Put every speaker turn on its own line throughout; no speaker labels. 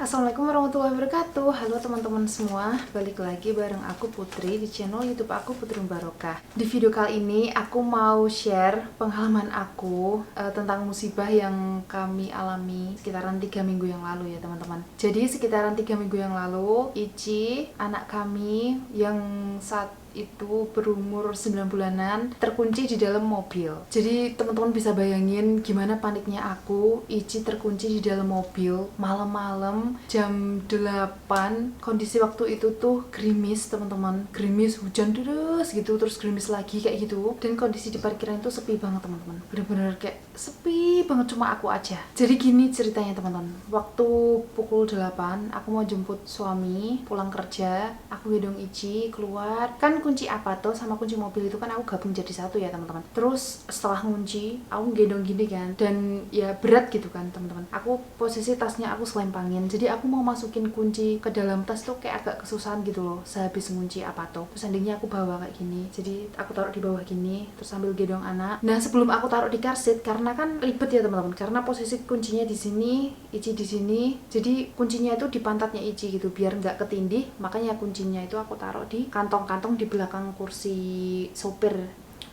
Assalamualaikum warahmatullahi wabarakatuh. Halo teman-teman semua, balik lagi bareng aku Putri di channel YouTube aku Putri Barokah. Di video kali ini aku mau share pengalaman aku tentang musibah yang kami alami sekitaran 3 minggu yang lalu ya teman-teman. Jadi sekitaran 3 minggu yang lalu, Ici, anak kami yang saat itu berumur 9 bulanan terkunci di dalam mobil. Jadi teman-teman bisa bayangin gimana paniknya aku. Ici terkunci di dalam mobil malam-malam jam 8. Kondisi waktu itu tuh gerimis teman-teman, gerimis, hujan terus gitu, terus gerimis lagi kayak gitu. Dan kondisi di parkiran itu sepi banget teman-teman, bener-bener kayak sepi banget, cuma aku aja. Jadi gini ceritanya teman-teman, waktu pukul 8 aku mau jemput suami pulang kerja, aku gendong Ici keluar. Kan kunci apa tuh sama kunci mobil itu kan aku gabung jadi satu ya teman-teman. Terus setelah ngunci aku gendong gini kan, dan ya berat gitu kan teman-teman. Aku posisi tasnya aku selempangin, jadi aku mau masukin kunci ke dalam tas tuh kayak agak kesusahan gitu loh sehabis ngunci apa tuh. Terus endingnya aku bawa kayak gini, jadi aku taruh di bawah gini terus sambil gendong anak. Nah sebelum aku taruh di car seat, karena kan ribet ya teman-teman, karena posisi kuncinya di sini, Ici di sini, jadi kuncinya itu di pantatnya Ici gitu biar nggak ketindih. Makanya kuncinya itu aku taruh di kantong-kantong di belakang kursi sopir.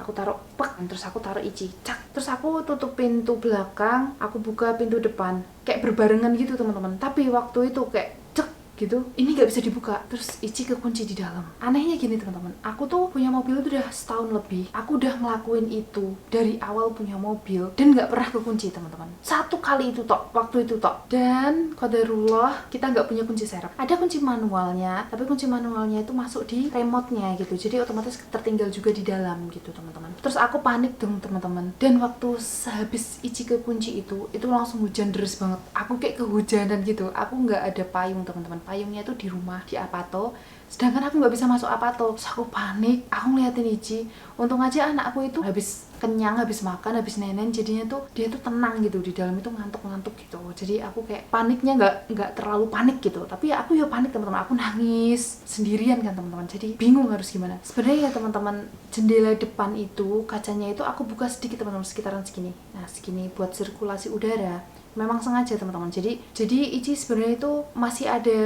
Aku taruh pek, terus aku taruh Ici, cak, terus aku tutup pintu belakang, aku buka pintu depan kayak berbarengan gitu teman-teman. Tapi waktu itu kayak cek gitu, ini nggak bisa dibuka, terus Ici kekunci di dalam. Anehnya gini teman-teman, aku tuh punya mobil itu udah setahun lebih, aku udah ngelakuin itu dari awal punya mobil dan nggak pernah kekunci teman-teman. Satu kali itu tok, waktu itu tok. Dan qadarullah kita nggak punya kunci serep, ada kunci manualnya, tapi kunci manualnya itu masuk di remote-nya gitu, jadi otomatis tertinggal juga di dalam gitu teman-teman. Terus aku panik dong teman-teman, dan waktu sehabis Ici kekunci itu langsung hujan deras banget. Aku kayak kehujanan gitu, aku nggak ada payung teman-teman, payungnya itu di rumah di Apato, sedangkan aku nggak bisa masuk Apato. Terus aku panik, aku ngeliatin Ici. Untung aja anakku itu habis kenyang, habis makan, habis nenen, jadinya tuh dia tuh tenang gitu di dalam itu, ngantuk-ngantuk gitu. Jadi aku kayak paniknya nggak terlalu panik gitu, tapi ya aku ya panik teman-teman. Aku nangis sendirian kan teman-teman, jadi bingung harus gimana. Sebenarnya ya teman-teman, jendela depan itu kacanya itu aku buka sedikit teman-teman, sekitaran segini. Nah segini buat sirkulasi udara. Memang sengaja teman-teman, jadi Ici sebenarnya itu masih ada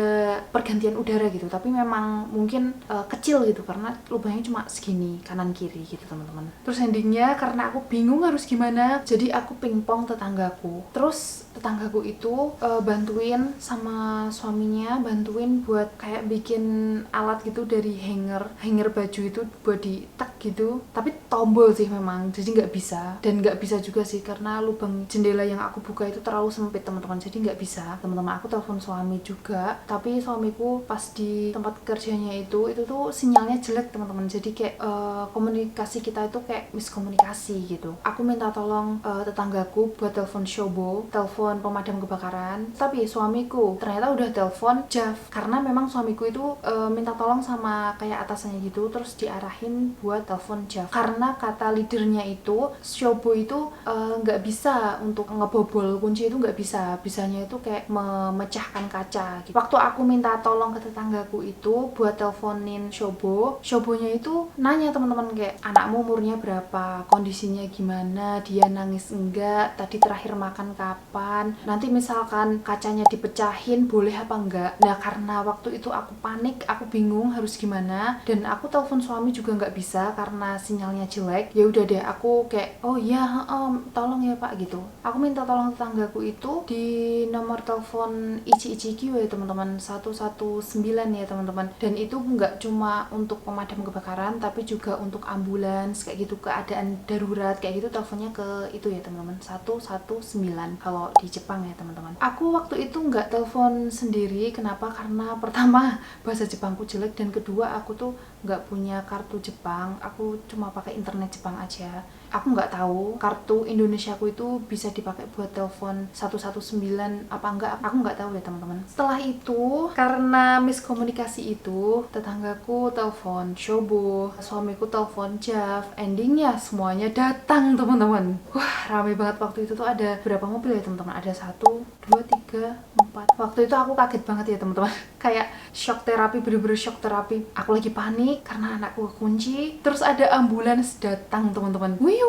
pergantian udara gitu, tapi memang mungkin kecil gitu karena lubangnya cuma segini kanan kiri gitu teman-teman. Terus endingnya karena aku bingung harus gimana, jadi aku pingpong tetanggaku. Terus tetanggaku itu bantuin sama suaminya, bantuin buat kayak bikin alat gitu dari hanger baju itu buat ditek gitu, tapi tombol sih memang, jadi nggak bisa. Dan nggak bisa juga sih karena lubang jendela yang aku buka itu terlalu sempit teman-teman, jadi nggak bisa teman-teman. Aku telepon suami juga, tapi suamiku pas di tempat kerjanya itu tuh sinyalnya jelek teman-teman, jadi kayak komunikasi kita itu kayak miskomunikasi gitu. Aku minta tolong tetanggaku buat telepon Shobo, telepon pemadam kebakaran, tapi suamiku ternyata udah telepon JAF, karena memang suamiku itu minta tolong sama kayak atasannya gitu, terus diarahin buat telepon JAF, karena kata leadernya itu Shobo itu nggak bisa untuk ngebobol kunci, itu nggak bisa, bisanya itu kayak memecahkan kaca gitu. Waktu aku minta tolong ke tetanggaku itu buat teleponin Shobonya itu nanya teman-teman kayak, anakmu umurnya berapa, kondisinya gimana, dia nangis enggak, tadi terakhir makan kapan, nanti misalkan kacanya dipecahin boleh apa enggak. Nah karena waktu itu aku panik, aku bingung harus gimana, dan aku telepon suami juga nggak bisa karena sinyalnya jelek. Ya udah deh, aku kayak oh iya tolong ya pak gitu. Aku minta tolong tetanggaku itu di nomor telepon Ici ya teman-teman, 119 ya teman-teman. Dan itu nggak cuma untuk pemadam kebakaran, tapi juga untuk ambulans kayak gitu, keadaan darurat kayak gitu, teleponnya ke itu ya teman-teman, 119 kalau di Jepang ya teman-teman. Aku waktu itu nggak telepon sendiri, kenapa? Karena pertama bahasa Jepangku jelek, dan kedua aku tuh nggak punya kartu Jepang, aku cuma pakai internet Jepang aja. Aku nggak tahu kartu Indonesiaku itu bisa dipakai buat telepon 119 apa enggak, aku nggak tahu ya teman-teman. Setelah itu karena miskomunikasi itu, tetanggaku telepon Shobo, suamiku telepon JAF, endingnya semuanya datang teman-teman. Wah rame banget waktu itu tuh. Ada berapa mobil ya teman-teman, ada 1, 2, 3, 4. Waktu itu aku kaget banget ya teman-teman, kayak shock terapi, bener-bener shock terapi. Aku lagi panik karena anakku kekunci, terus ada ambulans datang teman-teman, wiu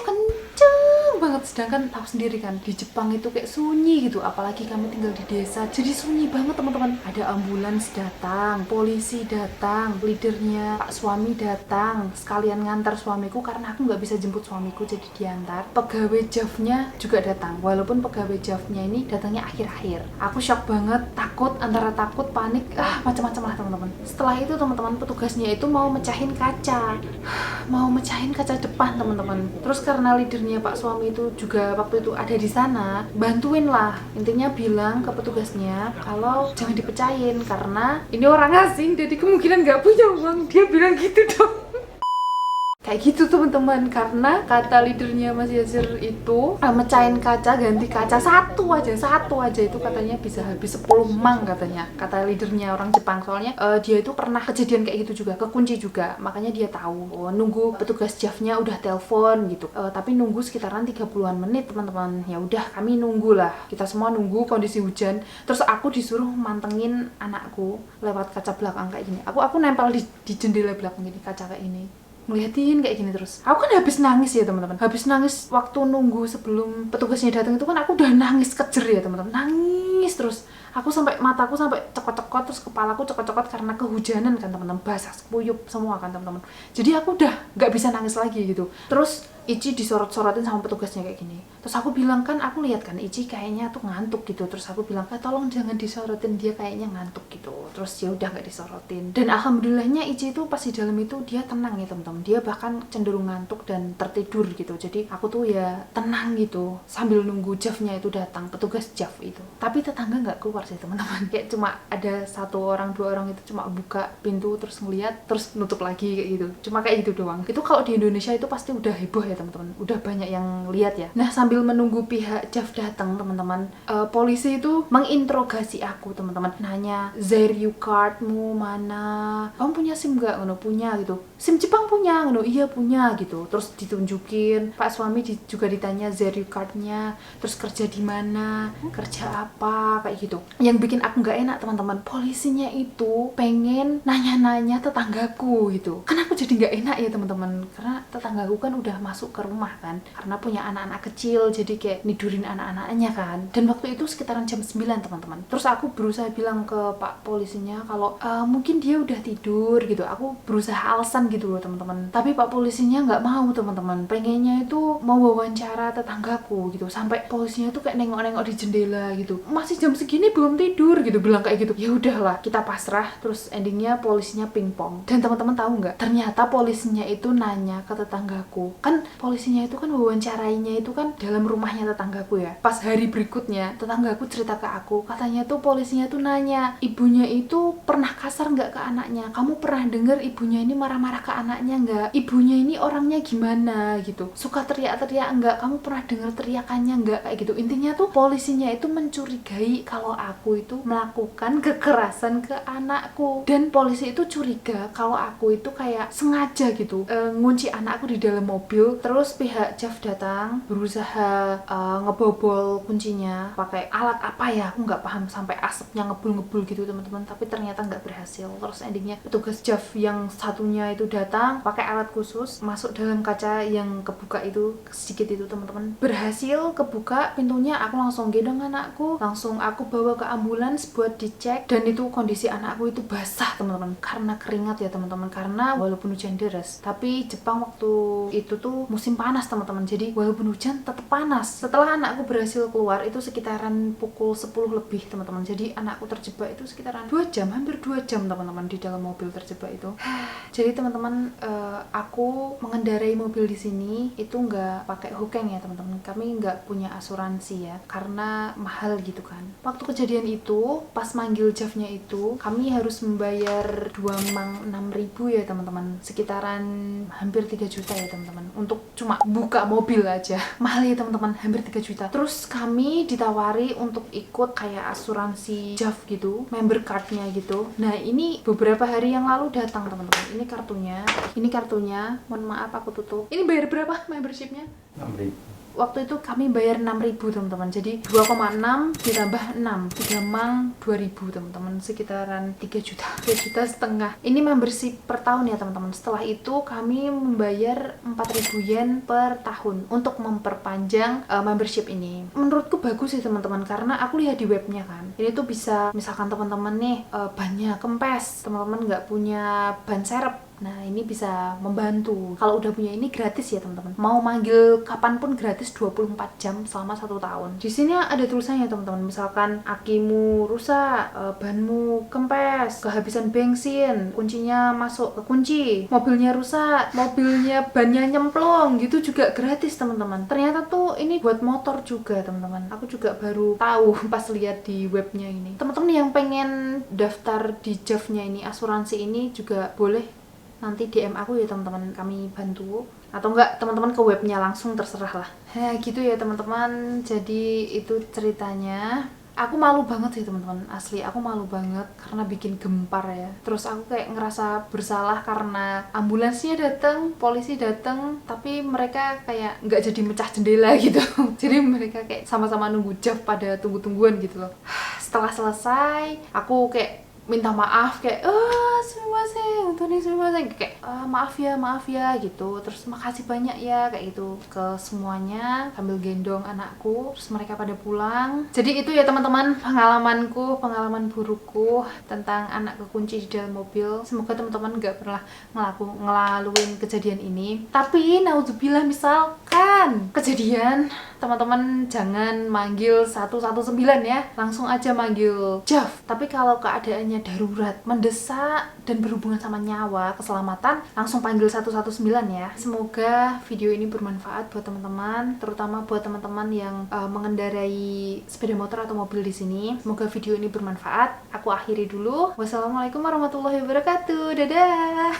kenceng banget. Sedangkan tahu sendiri kan di Jepang itu kayak sunyi gitu, apalagi kami tinggal di desa, jadi sunyi banget teman-teman. Ada ambulans datang, polisi datang, leadernya pak suami datang sekalian ngantar suamiku karena aku nggak bisa jemput suamiku jadi diantar. Pegawai JAF-nya juga datang, walaupun pegawai JAF-nya ini datangnya akhir-akhir. Aku shock banget, takut, antara takut, panik, macam-macam lah teman-teman. Setelah itu teman-teman, petugasnya itu mau mecahin kaca depan teman-teman. Terus karena leadernya pak suami itu juga waktu itu ada di sana, bantuin lah, intinya bilang ke petugasnya kalau jangan dipecahin karena ini orang asing jadi kemungkinan nggak punya uang. Dia bilang gitu dong. Kayak gitu teman-teman, karena kata leadernya Mas Yasir itu mecahin kaca, ganti kaca satu aja itu katanya bisa habis 10 mang katanya, kata leadernya orang Jepang. Soalnya dia itu pernah kejadian kayak gitu juga, kekunci juga, makanya dia tahu. Nunggu petugas JAF-nya udah telepon gitu, tapi nunggu sekitaran 30-an menit teman-teman. Ya udah, kami nunggu lah, kita semua nunggu, kondisi hujan. Terus aku disuruh mantengin anakku lewat kaca belakang kayak gini. Aku nempel di jendela belakang gini, kaca kayak ini, ngeliatin kayak gini terus. Aku kan habis nangis ya teman-teman, habis nangis waktu nunggu sebelum petugasnya datang itu kan aku udah nangis kejer ya teman-teman, nangis terus. Aku sampai mataku sampai cekot-cekot, terus kepalaku cekot-cekot karena kehujanan kan teman-teman, basah kuyup semua kan teman-teman. Jadi aku udah nggak bisa nangis lagi gitu. Terus Ichi disorot-sorotin sama petugasnya kayak gini. Terus aku bilang kan, aku lihat kan Ichi kayaknya tuh ngantuk gitu. Terus aku bilang, tolong jangan disorotin, dia kayaknya ngantuk gitu. Terus ya udah nggak disorotin. Dan alhamdulillahnya Ichi itu pas di dalam itu dia tenang ya teman-teman. Dia bahkan cenderung ngantuk dan tertidur gitu. Jadi aku tuh ya tenang gitu sambil nunggu JAF-nya itu datang, petugas JAF itu. Tapi tetangga nggak keluar sih teman-teman. Kayak cuma ada 1 orang 2 orang itu cuma buka pintu terus ngeliat terus nutup lagi kayak gitu. Cuma kayak gitu doang. Itu kalau di Indonesia itu pasti udah heboh ya teman-teman, udah banyak yang lihat ya. Nah, sambil menunggu pihak JAF datang teman-teman, polisi itu menginterogasi aku teman-teman, nanya Zairyu cardmu mana, kamu punya SIM nggak? Ngono, punya gitu. SIM Jepang punya? Ngono, iya punya gitu. Terus ditunjukin, pak suami juga ditanya Zairyu cardnya, terus kerja di mana, kerja apa, kayak gitu. Yang bikin aku nggak enak teman-teman, polisinya itu pengen nanya-nanya tetanggaku gitu. Kan aku jadi nggak enak ya teman-teman, karena tetanggaku kan udah masuk ke rumah kan, karena punya anak-anak kecil, jadi kayak nidurin anak-anaknya kan. Dan waktu itu sekitaran jam 9 teman-teman. Terus aku berusaha bilang ke pak polisinya kalau mungkin dia udah tidur gitu. Aku berusaha alasan gitu loh teman-teman. Tapi pak polisinya nggak mau teman-teman, pengennya itu mau wawancara tetanggaku gitu. Sampai polisinya tuh kayak nengok-nengok di jendela gitu, masih jam segini belum tidur gitu, bilang kayak gitu. Ya udahlah, kita pasrah. Terus endingnya polisinya pingpong. Dan teman-teman tahu nggak, ternyata polisinya itu nanya ke tetanggaku. Kan polisinya itu kan wawancarainya itu kan dalam rumahnya tetanggaku ya. Pas hari berikutnya tetanggaku cerita ke aku, katanya tuh polisinya tuh nanya, ibunya itu pernah kasar nggak ke anaknya? Kamu pernah denger ibunya ini marah-marah ke anaknya nggak? Ibunya ini orangnya gimana gitu? Suka teriak-teriak nggak? Kamu pernah denger teriakannya nggak? Kayak gitu. Intinya tuh polisinya itu mencurigai kalau aku itu melakukan kekerasan ke anakku. Dan polisi itu curiga kalau aku itu kayak sengaja gitu ngunci anakku di dalam mobil. Terus pihak JAF datang, berusaha ngebobol kuncinya pakai alat apa ya, aku nggak paham, sampai asapnya ngebul-ngebul gitu teman-teman. Tapi ternyata nggak berhasil. Terus endingnya petugas JAF yang satunya itu datang pakai alat khusus, masuk dalam kaca yang kebuka itu sedikit itu teman-teman, berhasil kebuka pintunya. Aku langsung gendong anakku, langsung aku bawa ke ambulans buat dicek. Dan itu kondisi anakku itu basah teman-teman, karena keringat ya teman-teman, karena walaupun hujan deras, tapi Jepang waktu itu tuh musim panas teman-teman, jadi walaupun hujan tetap panas. Setelah anakku berhasil keluar itu sekitaran pukul 10 lebih teman-teman, jadi anakku terjebak itu sekitaran 2 jam, hampir 2 jam teman-teman di dalam mobil terjebak itu. Jadi teman-teman, aku mengendarai mobil di sini itu nggak pakai hukeng ya teman-teman, kami nggak punya asuransi ya, karena mahal gitu kan. Waktu kejadian itu pas manggil JAF-nya itu kami harus membayar 2 mang 6.000 ya teman-teman, sekitaran hampir 3 juta ya teman-teman, untuk cuma buka mobil aja. Mahal ya teman-teman, hampir 3 juta. Terus kami ditawari untuk ikut kayak asuransi JAF gitu, member card-nya gitu. Nah ini beberapa hari yang lalu datang teman-teman, ini kartunya, mohon maaf aku tutup. Ini bayar berapa membership-nya?
6.000.
waktu itu kami bayar 6.000 teman-teman. Jadi 2,6 ditambah 6, 3 mang 2.000 teman-teman, sekitaran 3 juta, 3 juta setengah. Ini membership per tahun ya teman-teman. Setelah itu kami membayar 4.000 yen per tahun untuk memperpanjang membership ini. Menurutku bagus sih teman-teman, karena aku lihat di webnya kan, ini tuh bisa, misalkan teman-teman nih bannya kempes, teman-teman nggak punya ban serep, nah ini bisa membantu. Kalau udah punya ini gratis ya teman-teman. Mau manggil kapanpun gratis 24 jam selama 1 tahun. Di sini ada tulisannya teman-teman. Misalkan akimu rusak, banmu kempes, kehabisan bensin, kuncinya masuk ke kunci, mobilnya rusak, mobilnya bannya nyemplung, gitu juga gratis teman-teman. Ternyata tuh ini buat motor juga teman-teman. Aku juga baru tahu pas lihat di webnya ini. Teman-teman yang pengen daftar di JAF-nya ini, asuransi ini, juga boleh nanti DM aku ya teman-teman, kami bantu. Atau enggak teman-teman ke webnya langsung, terserah lah. Gitu ya teman-teman. Jadi itu ceritanya. Aku malu banget sih teman-teman, asli aku malu banget karena bikin gempar ya. Terus aku kayak ngerasa bersalah karena ambulansnya datang, polisi datang, tapi mereka kayak nggak jadi mecah jendela gitu. Jadi mereka kayak sama-sama nunggu JAF pada tunggu-tungguan gitu loh. Setelah selesai, aku kayak minta maaf, kayak sumimasen, sumimasen, kayak maaf ya gitu. Terus makasih banyak ya kayak gitu ke semuanya, sambil gendong anakku. Terus mereka pada pulang. Jadi itu ya teman-teman pengalamanku, pengalaman burukku tentang anak kekunci di dalam mobil. Semoga teman-teman gak pernah ngelaluin kejadian ini. Tapi naudzubillah, misalkan kejadian, teman-teman jangan manggil 119 ya, langsung aja manggil JAF. Tapi kalau keadaannya darurat, mendesak, dan berhubungan sama nyawa, keselamatan, langsung panggil 119 ya. Semoga video ini bermanfaat buat teman-teman, terutama buat teman-teman yang mengendarai sepeda motor atau mobil di sini. Semoga video ini bermanfaat. Aku akhiri dulu. Wassalamualaikum warahmatullahi wabarakatuh. Dadah.